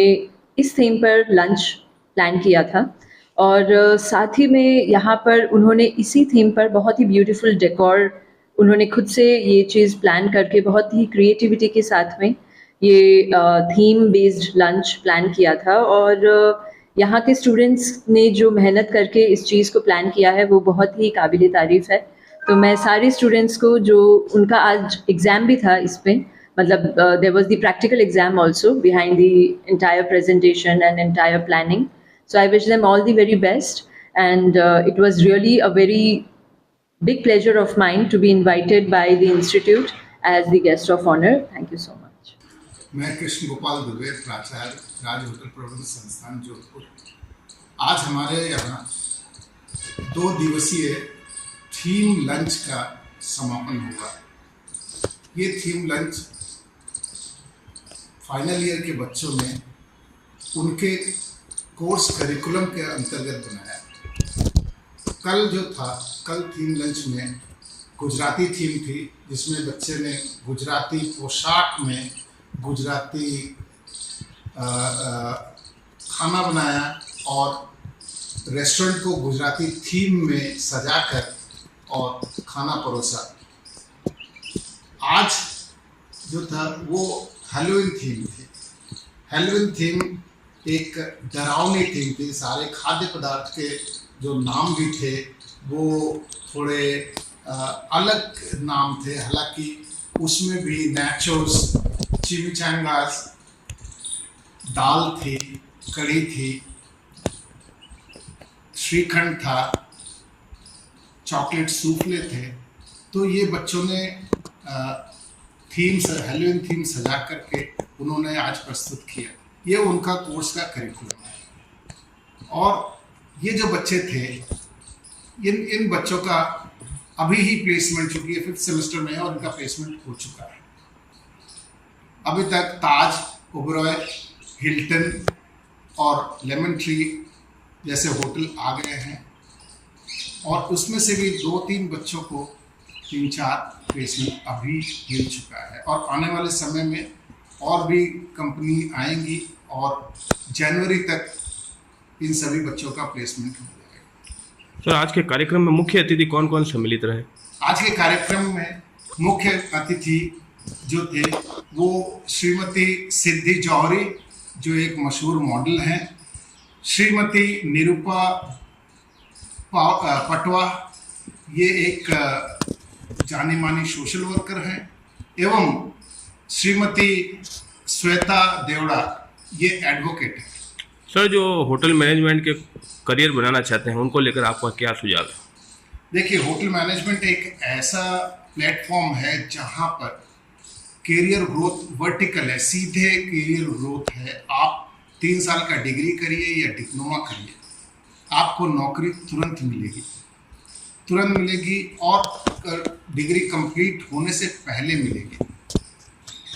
इस थीम पर लंच प्लान किया था, और साथ ही में यहाँ पर उन्होंने इसी थीम पर बहुत ही ब्यूटीफुल डेकोर उन्होंने खुद से ये चीज़ प्लान करके बहुत ही क्रिएटिविटी के साथ में ये थीम बेस्ड लंच प्लान किया था। और यहाँ के स्टूडेंट्स ने जो मेहनत करके इस चीज़ को प्लान किया है वो बहुत ही काबिल तारीफ़ है। तो मैं सारे स्टूडेंट्स को, जो उनका आज एग्ज़ाम भी था इस पर, मतलब there was the practical exam also behind the entire presentation and entire planning. So I wish them all the very best, and it was really a very big pleasure of mine to be invited by the institute as the guest of honor. Thank you so much. मैं कृष्ण गोपाल दुबे, प्राचार्य, राज्य होटल प्रबंधन संस्थान जोधपुर। आज हमारे यहाँ 2 दिवसीय थीम लंच का समापन हुआ। ये थीम लंच फाइनल ईयर के बच्चों ने उनके कोर्स करिकुलम के अंतर्गत बनाया। कल जो था, कल थीम लंच में गुजराती थीम थी, जिसमें बच्चे ने गुजराती पोशाक में गुजराती खाना बनाया और रेस्टोरेंट को गुजराती थीम में सजाकर और खाना परोसा। आज जो था वो हैलोवीन थीम थी। हैलोवीन थीम एक डरावनी थीम थी। सारे खाद्य पदार्थ के जो नाम भी थे वो थोड़े अलग नाम थे, हालांकि उसमें भी नाचोस, चिमिचांगास, दाल थी, कढ़ी थी, श्रीखंड था, चॉकलेट सूफले थे। तो ये बच्चों ने हैलोवीन थीम सजा करके उन्होंने आज प्रस्तुत किया। ये उनका कोर्स का करिकुलम है। और ये जो बच्चे थे, इन बच्चों का अभी ही प्लेसमेंट, चूंकि ये 5th सेमेस्टर में है और इनका प्लेसमेंट हो चुका है। अभी तक ताज, ओबरॉय, हिल्टन और लेमन ट्री जैसे होटल आ गए हैं, और उसमें से भी 2-3 बच्चों को 3-4 प्लेसमेंट अभी मिल चुका है। और आने वाले समय में और भी कंपनी आएंगी और जनवरी तक इन सभी बच्चों का प्लेसमेंट हो जाएगा। सर, आज के कार्यक्रम में मुख्य अतिथि कौन कौन सम्मिलित रहे? आज के कार्यक्रम में मुख्य अतिथि जो थे वो श्रीमती सिद्धि जौहरी, जो एक मशहूर मॉडल हैं, श्रीमती निरूपा पटवा, ये एक जानी मानी सोशल वर्कर हैं, एवं श्रीमती श्वेता देवड़ा ये एडवोकेट है। सर, जो होटल मैनेजमेंट के करियर बनाना चाहते हैं उनको लेकर आपका क्या सुझाव है? देखिए, होटल मैनेजमेंट एक ऐसा प्लेटफॉर्म है जहां पर कैरियर ग्रोथ वर्टिकल है, सीधे कैरियर ग्रोथ है। आप 3 साल का डिग्री करिए या डिप्लोमा करिए, आपको नौकरी तुरंत मिलेगी और डिग्री कंप्लीट होने से पहले मिलेगी।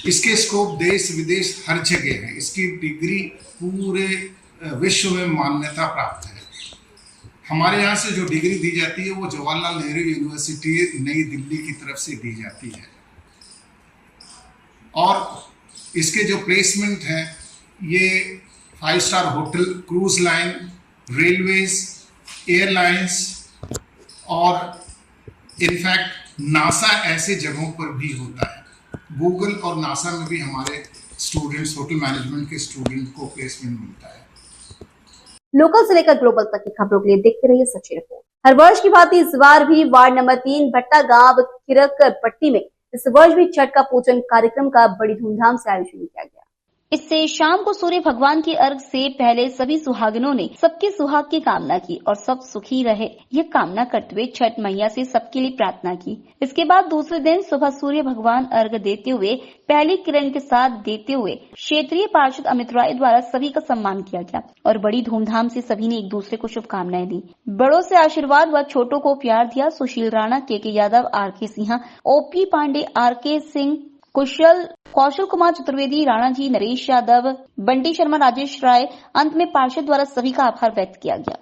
इसके स्कोप देश विदेश हर जगह है। इसकी डिग्री पूरे विश्व में मान्यता प्राप्त है। हमारे यहाँ से जो डिग्री दी जाती है वो जवाहरलाल नेहरू यूनिवर्सिटी नई दिल्ली की तरफ से दी जाती है, और इसके जो प्लेसमेंट हैं ये 5 star hotel, cruise line, railways, airlines और इनफैक्ट नासा ऐसे जगहों पर भी होता है। गूगल और नासा में भी हमारे स्टूडेंट्स, होटल मैनेजमेंट के स्टूडेंट को प्लेसमेंट मिलता है। लोकल से लेकर ग्लोबल तक की खबरों के लिए देखते रहिए सच्ची रिपोर्ट। हर वर्ष की भांति इस बार भी वार्ड नंबर 3 भट्टा गांव किरक पट्टी में इस वर्ष भी छठ का पूजन कार्यक्रम का बड़ी धूमधाम से आयोजन किया गया। इससे शाम को सूर्य भगवान के अर्घ से पहले सभी सुहागिनों ने सबके सुहाग की कामना की और सब सुखी रहे यह कामना करते हुए छठ मैया से सबके लिए प्रार्थना की। इसके बाद दूसरे दिन सुबह सूर्य भगवान अर्घ देते हुए पहली किरण के साथ देते हुए क्षेत्रीय पार्षद अमित राय द्वारा सभी का सम्मान किया गया और बड़ी धूमधाम से सभी ने एक दूसरे को शुभकामनाएं दी। बड़ों से आशीर्वाद व छोटों को प्यार दिया। सुशील राणा, के Yadav, RK Singh, OP Pandey, RK Singh, Kaushal Kumar Chaturvedi, Rana ji, Naresh Yadav, Bunty Sharma, Rajesh राय। अंत में पार्षद द्वारा सभी का आभार व्यक्त किया गया।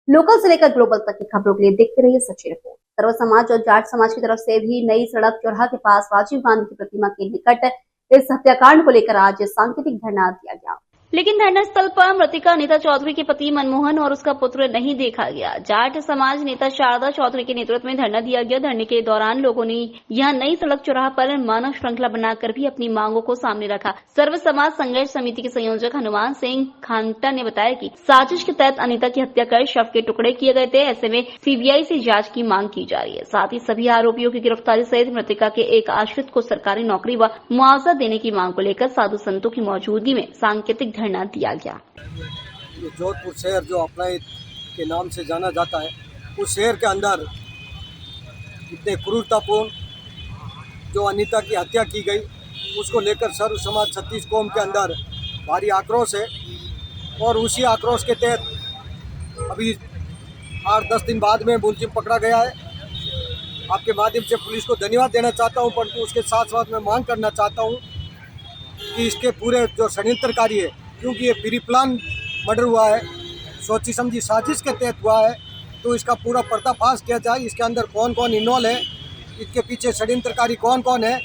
लोकल से लेकर ग्लोबल तक की खबरों के लिए देखते रहिए सच्ची रिपोर्ट। सर्व समाज और जाट समाज की तरफ से भी नई सड़क चौराहा के पास राजीव गांधी की प्रतिमा के निकट इस हत्याकांड को लेकर आज सांकेतिक धरना दिया गया, लेकिन धरना स्थल पर मृतिका अनीता चौधरी के पति मनमोहन और उसका पुत्र नहीं देखा गया। जाट समाज नेता शारदा चौधरी के नेतृत्व में धरना दिया गया। धरने के दौरान लोगों ने यहां नई सड़क चौराहा पर मानव श्रृंखला बनाकर भी अपनी मांगों को सामने रखा। सर्व समाज संघर्ष समिति के संयोजक हनुमान सिंह खांटा ने बताया कि साजिश के तहत अनीता की हत्या कर शव के टुकड़े किए गए थे। ऐसे में CBI से जाँच की मांग की जा रही है। साथ ही सभी आरोपियों की गिरफ्तारी सहित मृतिका के एक आश्रित को सरकारी नौकरी व मुआवजा देने की मांग को लेकर साधु संतों की मौजूदगी में सांकेतिक धरना दिया गया। जोधपुर शहर जो अपना के नाम से जाना जाता है, उस शहर के अंदर इतने क्रूरतापूर्ण जो अनीता की हत्या की गई, उसको लेकर सर्व समाज छत्तीस कौम के अंदर भारी आक्रोश है। और उसी आक्रोश के तहत अभी 8-10 दिन बाद में मुलजिम पकड़ा गया है। आपके माध्यम से पुलिस को धन्यवाद देना चाहता हूं, परंतु उसके साथ साथ मैं मांग करना चाहता हूं कि इसके पूरे जो षड्यंत्रकारी है, क्योंकि ये प्री प्लान मर्डर हुआ है, सोची समझी साजिश के तहत हुआ है, तो इसका पूरा पर्दाफाश किया जाए। इसके अंदर कौन कौन इन्वॉल्व है, इसके पीछे षड्यंत्रकारी कौन कौन है,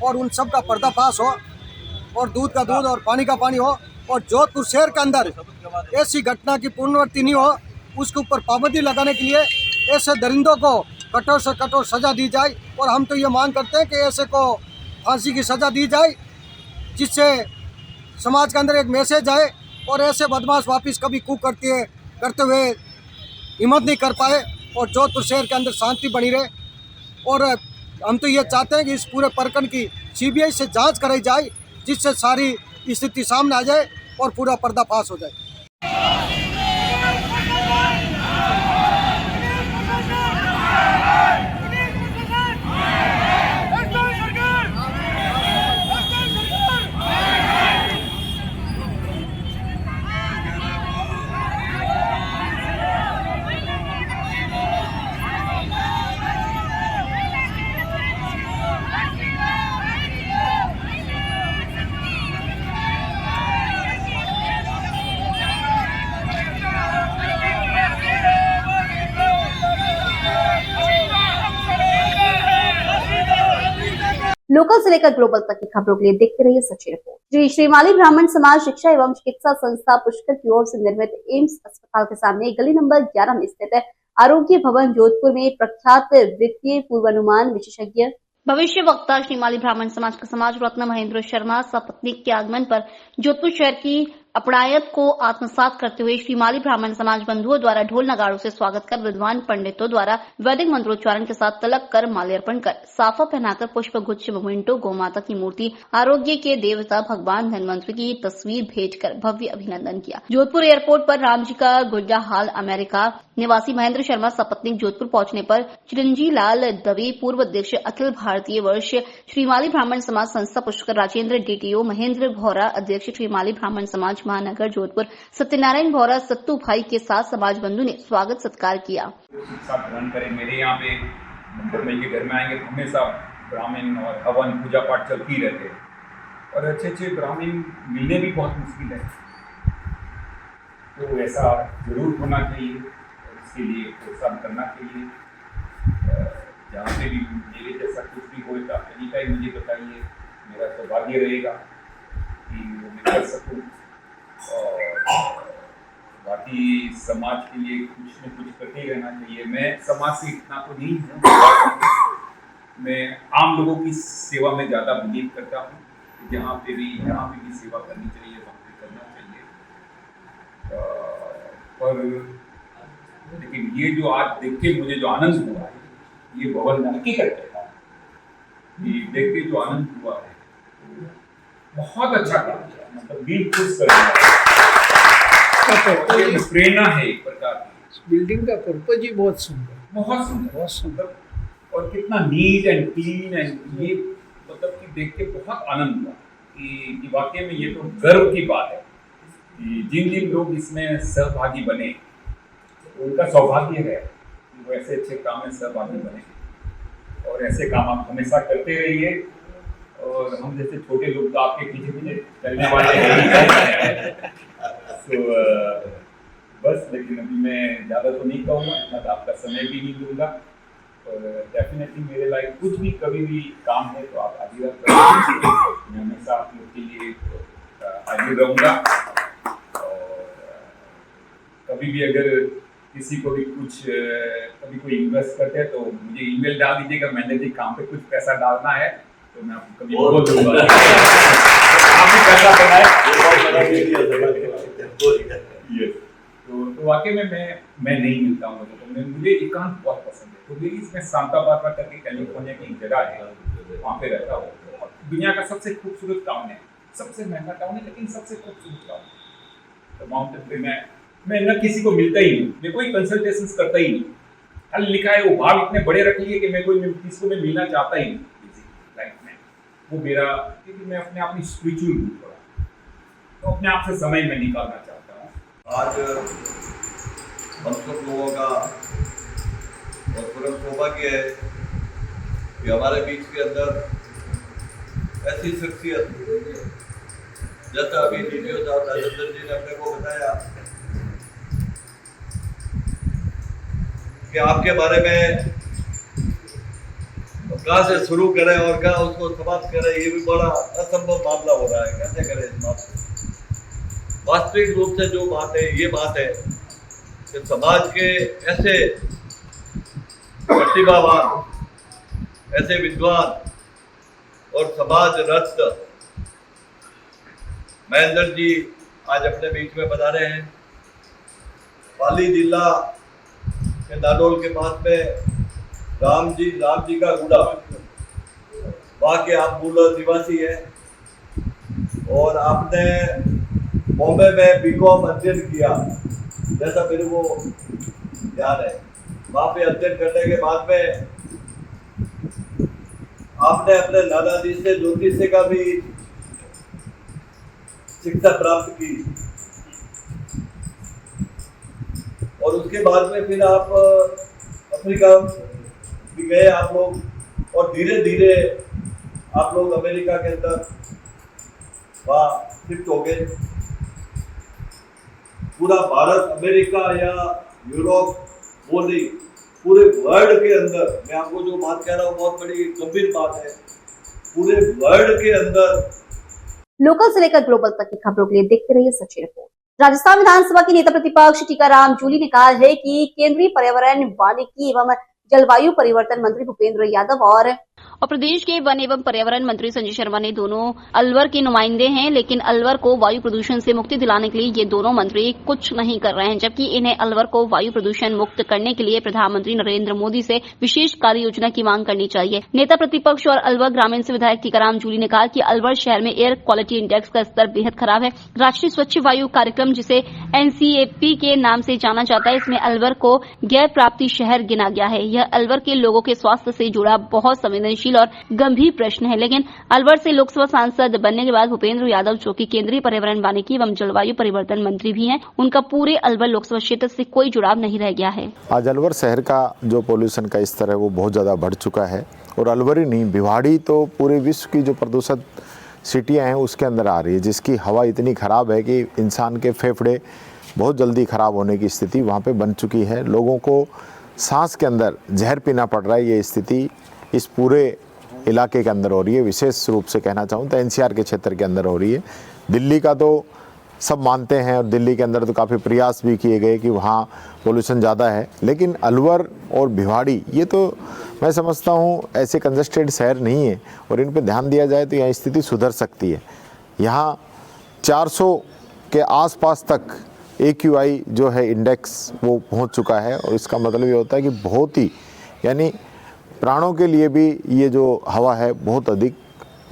और उन सब का पर्दाफाश हो और दूध का दूध और पानी का पानी हो। और जोधपुर शहर के अंदर ऐसी घटना की पुनरावृत्ति नहीं हो, उसके ऊपर पाबंदी लगाने के लिए ऐसे दरिंदों को कठोर से कठोर सज़ा दी जाए। और हम तो ये मांग करते हैं कि ऐसे को फांसी की सज़ा दी जाए, जिससे समाज के अंदर एक मैसेज आए और ऐसे बदमाश वापस कभी कूक करते हुए हिम्मत नहीं कर पाए और जोधपुर शहर के अंदर शांति बनी रहे। और हम तो ये चाहते हैं कि इस पूरे प्रकरण की CBI से जांच कराई जाए, जिससे सारी स्थिति सामने आ जाए और पूरा पर्दाफाश हो जाए। लोकल से लेकर ग्लोबल तक की खबरों के लिए देखते रहिए सच्ची रिपोर्ट। श्री श्रीमाली ब्राह्मण समाज शिक्षा एवं चिकित्सा संस्था पुष्कर की ओर से निर्मित एम्स अस्पताल के सामने गली नंबर 11 में स्थित है आरोग्य भवन जोधपुर में प्रख्यात वित्तीय पूर्वानुमान विशेषज्ञ भविष्य वक्ता श्रीमाली ब्राह्मण समाज का समाज रत्न महेंद्र शर्मा सपत्नीक के आगमन पर जोधपुर शहर की अपनायत को आत्मसात करते हुए श्रीमाली ब्राह्मण समाज बंधुओं द्वारा ढोल नगाड़ों से स्वागत कर विद्वान पंडितों द्वारा वैदिक मंत्रोच्चारण के साथ तिलक कर माल्यार्पण कर साफा पहनाकर पुष्प गुच्छ मोमेंटो गौमाता की मूर्ति आरोग्य के देवता भगवान धनवंतरी की तस्वीर भेंट कर भव्य अभिनंदन किया। जोधपुर एयरपोर्ट पर राम जी का गुड्डा हाल अमेरिका निवासी महेंद्र शर्मा सपत्नीक जोधपुर पहुंचने पर चिरंजी लाल दवे पूर्व अध्यक्ष अखिल भारतीय वर्ष श्रीमाली ब्राह्मण समाज संस्था पुष्कर राजेंद्र डीटीओ महेंद्र भौरा अध्यक्ष श्रीमाली ब्राह्मण समाज महानगर जोधपुर सत्यनारायण भौरा सत्तू भाई के साथ समाज बंधु ने स्वागत सत्कार किया। शिक्षा प्रदान करें। मेरे यहाँ पे मंदिर के घर में आएंगे तो हमेशा ब्राह्मण और हवन पूजा पाठ चलती रहते हैं और अच्छे ब्राह्मण मिलने भी बहुत मुश्किल है, तो ऐसा जरूर होना चाहिए और इसके लिए प्रोत्साहन करना चाहिए। जहाँ पे भी मेरे जैसा कुछ भी हो एनी टाइम मुझे बताइए, मेरा सौभाग्य रहेगा कि वो मैं कर सकूँ और बाकी समाज के लिए कुछ न कुछ करते ही रहना चाहिए। मैं समाज से इतना तो नहीं हूँ, मैं आम लोगों की सेवा में ज़्यादा बिलीव करता हूँ। जहाँ पे भी सेवा करनी चाहिए वहाँ पे करना चाहिए। पर लेकिन ये जो आज देख के मुझे जो आनंद हुआ है, ये भवन हकीकत है, ये देख के जो आनंद हुआ है बहुत अच्छा काम किया, मतलब दिल खुश कर दिया। प्रेरणा है एक प्रकार की। बिल्डिंग का पर्पज ही बहुत सुंदर और कितना नीट एंड क्लीन एंड ये मतलब कि देख के बहुत आनंद हुआ कि वाकई में ये तो गर्व की बात है कि जिन लोग इसमें सहभागी बने उनका सौभाग्य है कि वो ऐसे अच्छे काम में सहभागी बने और ऐसे काम आप हमेशा करते रहिए। और हम जैसे छोटे लोग तो आपके पीछे पीछे चलने वाले हैं तो बस, लेकिन अभी मैं ज़्यादा तो नहीं कहूँगा, इतना तो आपका समय भी नहीं दूंगा। और डेफिनेटली मेरे लाइक कुछ भी कभी भी काम है तो आप हाजिर करेंगे, मैं हमेशा आप लोग के लिए हाजिर रहूँगा। और कभी भी अगर किसी को भी कुछ कभी कोई इन्वेस्ट करते हैं तो मुझे ईमेल डाल दीजिएगा, मैंने जी काम पे कुछ पैसा डालना है तो मैं आपको कभी बोल दूंगा। आप भी पैसा तो वाकई में मैं नहीं मिलता हूँ लोगों को, मुझे एकांत बहुत पसंद है। तो मेरी इसमें सांता बारबरा करके कैलिफोर्निया की एक जगह है, वहाँ पे रहता हूँ। दुनिया का सबसे खूबसूरत टाउन है, सबसे महंगा टाउन है लेकिन सबसे खूबसूरत टाउन है। तो माउंटेन पे मैं न किसी को मिलता ही नहीं, मैं कोई कंसल्टेशन करता ही नहीं। खाली लिखा है वो भाव इतने बड़े रख लिए कि मैं कोई किसी को मैं मिलना चाहता ही नहीं लाइफ में। वो मेरा क्योंकि मैं अपने आप में स्पिरिचुअल हूँ थोड़ा, तो अपने आप से समय में निकालना चाहता हूँ। आज हम सब लोगों का बहुत बड़ा सौभाग्य है कि हमारे बीच के अंदर ऐसी शख्सियत जैसा अभी डीटीओ साहब राजेंद्र जी ने अपने को बताया कि आपके बारे में कहाँ से शुरू करें और कहाँ उसको समाप्त करें, ये भी बड़ा असंभव मामला हो रहा है। कैसे करें इस बात को? वास्तविक रूप से जो बात है ये बात है कि समाज के ऐसे प्रतिभावान, ऐसे विद्वान और समाज रत्न महेंद्र जी आज अपने बीच में बता रहे हैं। पाली जिला के नाडोल के पास में राम जी का गुड़ा, वहाँ के आप मूल निवासी हैं और आपने बॉम्बे में बीकॉम अध्ययन किया जैसा मेरे को याद है। वहाँ पे अध्ययन करने के बाद में आपने अपने दादाजी से ज्योतिष का भी शिक्षा प्राप्त की और उसके बाद में फिर आप अफ्रीका भी गए आप लोग और धीरे धीरे आप लोग अमेरिका के अंदर वहाँ शिफ्ट हो गए। पूरा भारत, अमेरिका या यूरोप वो नहीं, पूरे वर्ल्ड के अंदर मैं आपको जो बात कह रहा हूँ बहुत बड़ी गंभीर बात है। पूरे वर्ल्ड के अंदर। लोकल से लेकर ग्लोबल तक की खबरों के लिए देखते रहिए सच्ची रिपोर्ट। राजस्थान विधानसभा के नेता प्रतिपक्ष टीकाराम जूली ने कहा है कि केंद्रीय पर्यावरण, वानिकी एवं जलवायु परिवर्तन मंत्री भूपेंद्र यादव और प्रदेश के वन एवं पर्यावरण मंत्री संजय शर्मा ने दोनों अलवर के नुमाइंदे हैं, लेकिन अलवर को वायु प्रदूषण से मुक्ति दिलाने के लिए ये दोनों मंत्री कुछ नहीं कर रहे हैं, जबकि इन्हें अलवर को वायु प्रदूषण मुक्त करने के लिए प्रधानमंत्री नरेंद्र मोदी से विशेष कार्य योजना की मांग करनी चाहिए। नेता प्रतिपक्ष और अलवर ग्रामीण से विधायक टीकाराम जूली ने कहा कि अलवर शहर में एयर क्वालिटी इंडेक्स का स्तर बेहद खराब है। राष्ट्रीय स्वच्छ वायु कार्यक्रम, जिसे NCAP के नाम से जाना जाता है, इसमें अलवर को गैर प्राप्ति शहर गिना गया है। यह अलवर के लोगों के स्वास्थ्य से जुड़ा बहुत संवेदनशील और गंभीर प्रश्न है। लेकिन अलवर से लोकसभा सांसद बनने के बाद भूपेंद्र यादव, जो कि केंद्रीय पर्यावरण, वानिकी एवं जलवायु परिवर्तन मंत्री भी हैं, उनका पूरे अलवर लोकसभा क्षेत्र से कोई जुड़ाव नहीं रह गया है। आज अलवर शहर का जो पोल्यूशन का स्तर है वो बहुत ज़्यादा बढ़ चुका है, और अलवर ही नहीं, भिवाड़ी तो पूरे विश्व की जो प्रदूषित सिटियाँ हैं उसके अंदर आ रही है, जिसकी हवा इतनी ख़राब है कि इंसान के फेफड़े बहुत जल्दी ख़राब होने की स्थिति वहाँ पे बन चुकी है। लोगों को सांस के अंदर जहर पीना पड़ रहा है। ये स्थिति इस पूरे इलाके के अंदर हो रही है। विशेष रूप से कहना चाहूँ तो NCR के क्षेत्र के अंदर हो रही है। दिल्ली का तो सब मानते हैं, और दिल्ली के अंदर तो काफ़ी प्रयास भी किए गए कि वहाँ पोल्यूशन ज़्यादा है, लेकिन अलवर और भिवाड़ी ये तो मैं समझता हूँ ऐसे कंजस्टेड शहर नहीं है, और इन पे ध्यान दिया जाए तो यहाँ स्थिति सुधर सकती है। यहाँ 400 के आसपास तक AQI जो है इंडेक्स वो पहुँच चुका है, और इसका मतलब ये होता है कि बहुत ही, यानी प्राणों के लिए भी ये जो हवा है बहुत अधिक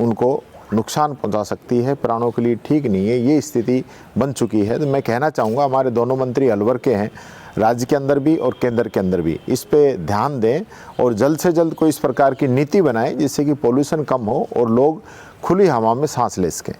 उनको नुकसान पहुंचा सकती है, प्राणों के लिए ठीक नहीं है। ये स्थिति बन चुकी है। तो मैं कहना चाहूँगा हमारे दोनों मंत्री अलवर के हैं, राज्य के अंदर भी और केंद्र के अंदर भी, इस पे ध्यान दें और जल्द से जल्द कोई इस प्रकार की नीति बनाएं जिससे कि पोल्यूशन कम हो और लोग खुली हवा में सांस ले सकें।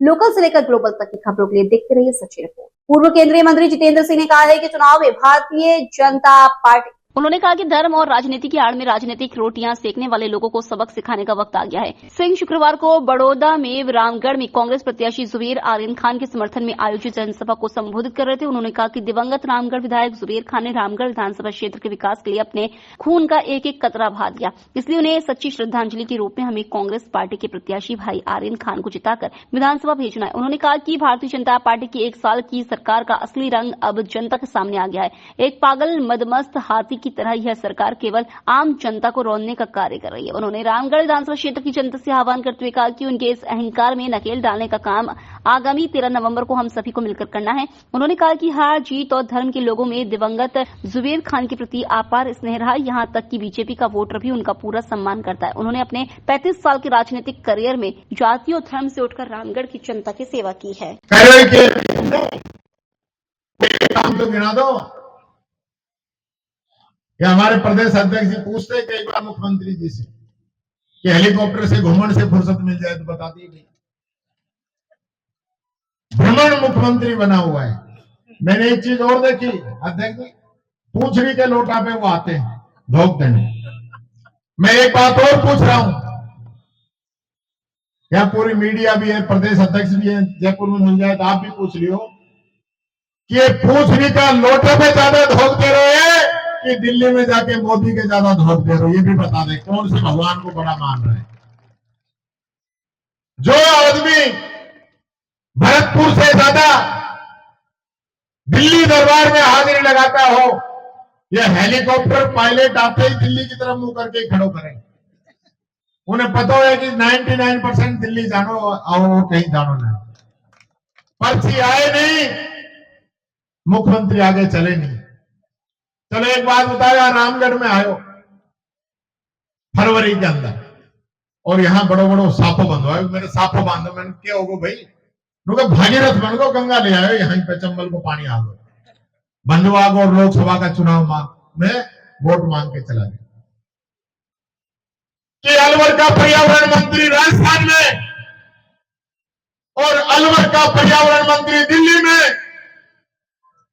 लोकल से लेकर ग्लोबल तक की खबरों के लिए देखते रहिए सच्ची रिपोर्ट। पूर्व केंद्रीय मंत्री जितेंद्र सिंह ने कहा है कि चुनाव में भारतीय जनता पार्टी, उन्होंने कहा कि धर्म और राजनीति की आड़ में राजनीतिक रोटियां सेकने वाले लोगों को सबक सिखाने का वक्त आ गया है। सिंह शुक्रवार को बड़ौदा में रामगढ़ में कांग्रेस प्रत्याशी जुबेर आर्यन खान के समर्थन में आयोजित जनसभा को संबोधित कर रहे थे। उन्होंने कहा कि दिवंगत रामगढ़ विधायक जुबेर खान ने रामगढ़ विधानसभा क्षेत्र के विकास के लिए अपने खून का एक एक कतरा बहा दिया, इसलिए उन्हें सच्ची श्रद्धांजलि के रूप में हमें कांग्रेस पार्टी के प्रत्याशी भाई आर्यन खान को जिताकर विधानसभा भेजना है। उन्होंने कहा कि भारतीय जनता पार्टी की 1 साल की सरकार का असली रंग अब जनता के सामने आ गया है। एक पागल मदमस्त हाथी की तरह यह सरकार केवल आम जनता को रौंदने का कार्य कर रही है। उन्होंने रामगढ़ विधानसभा क्षेत्र की जनता से आह्वान करते हुए कहा कि उनके इस अहंकार में नकेल डालने का काम आगामी 13 नवंबर को हम सभी को मिलकर करना है। उन्होंने कहा कि हार जीत और धर्म के लोगों में दिवंगत जुबेर खान के प्रति अपार स्नेह रहा, यहाँ तक कि बीजेपी का वोटर भी उनका पूरा सम्मान करता है। उन्होंने अपने 35 साल के राजनीतिक करियर में जाति और धर्म से उठकर रामगढ़ की जनता की सेवा की है। या हमारे प्रदेश अध्यक्ष जी पूछते कई बार मुख्यमंत्री जी से कि हेलीकॉप्टर से घूमन से फुर्सत मिल जाए तो बता दी नहीं। भ्रमण मुख्यमंत्री बना हुआ है। मैंने एक चीज और देखी, अध्यक्ष जी पूछड़ी के लोटा पे वो आते हैं धोख देने। मैं एक बात और पूछ रहा हूं, यहाँ पूरी मीडिया भी है, प्रदेश अध्यक्ष भी है, जयपुर में मिल जाए तो आप भी पूछ लियो कि ये पूछड़ी का लोटे पे ज्यादा धोख दे रहे हैं कि दिल्ली में जाके मोदी के ज्यादा धोख दे रहे हो, ये भी बता दे कौन से भगवान को बड़ा मान रहे हैं। जो आदमी भरतपुर से ज्यादा दिल्ली दरबार में हाजिरी लगाता हो, यह हेलीकॉप्टर पायलट आते ही दिल्ली की तरफ मुंह करके खड़ो करें। उन्हें पता है कि 99% दिल्ली जानो और कहीं जानो नहीं, पर्ची आए नहीं, मुख्यमंत्री आगे चले नहीं। चलो एक बात बताया, रामगढ़ में आयो फरवरी के अंदर और यहाँ बड़ो बड़ो साफो बंधवायो, मेरे साफो बांधो। मैंने क्या होगा भाई, भागीरथ बन गो, गंगा ले आयो यहाँ पे चंबल को पानी आ गो। बंधवा को और लोकसभा का चुनाव में वोट मांग के चला गया कि अलवर का पर्यावरण मंत्री राजस्थान में और अलवर का पर्यावरण मंत्री दिल्ली में,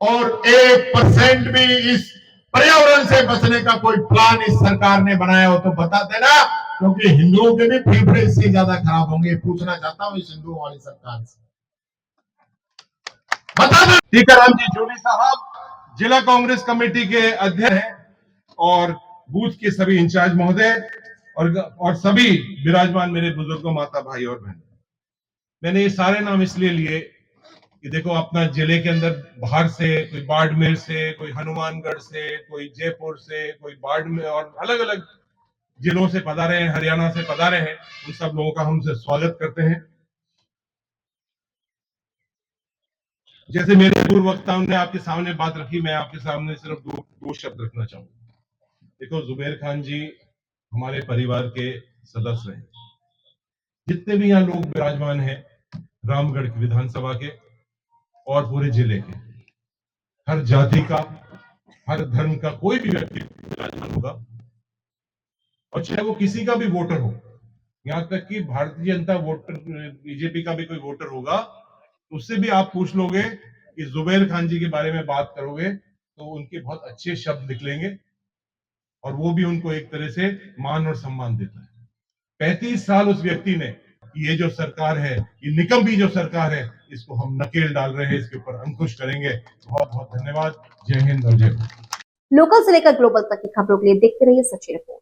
और 1% भी इस पर्यावरण से बचने का कोई प्लान इस सरकार ने बनाया हो तो बता देना, क्योंकि हिंदुओं के भी फेफड़े इससे ज्यादा खराब होंगे। पूछना चाहता हूं इस हिंदुओं वाली सरकार से, बता दो। टीकाराम जी जूली साहब जिला कांग्रेस कमेटी के अध्यक्ष हैं और बूथ के सभी इंचार्ज महोदय, और सभी विराजमान मेरे बुजुर्गों, माता, भाई और बहन। मैंने ये सारे नाम इसलिए लिए कि देखो अपना जिले के अंदर बाहर से, कोई बाड़मेर से, कोई हनुमानगढ़ से, कोई जयपुर से, कोई बाड़मेर और अलग अलग जिलों से पधारे हैं, हरियाणा से पधारे हैं, उन सब लोगों का हम स्वागत करते हैं। जैसे मेरे पूर्व वक्ताओं ने आपके सामने बात रखी, मैं आपके सामने सिर्फ दो शब्द रखना चाहूंगा। देखो, जुबैर खान जी हमारे परिवार के सदस्य हैं। जितने भी यहाँ लोग विराजमान हैं रामगढ़ की विधानसभा के और पूरे जिले के, हर जाति का, हर धर्म का कोई भी व्यक्ति विराजमान होगा, और चाहे वो किसी का भी वोटर हो, यहाँ तक कि भारतीय जनता वोटर, बीजेपी का भी कोई वोटर होगा, उससे भी आप पूछ लोगे कि जुबैर खान जी के बारे में बात करोगे तो उनके बहुत अच्छे शब्द निकलेंगे, और वो भी उनको एक तरह से मान और सम्मान देता है। 35 साल उस व्यक्ति ने, ये जो सरकार है, ये निकम्मी जो सरकार है, इसको हम नकेल डाल रहे हैं, इसके ऊपर अंकुश करेंगे। बहुत बहुत धन्यवाद। जय हिंद और जय भारत। लोकल से लेकर ग्लोबल तक की खबरों के लिए देखते रहिए सच्ची रिपोर्ट।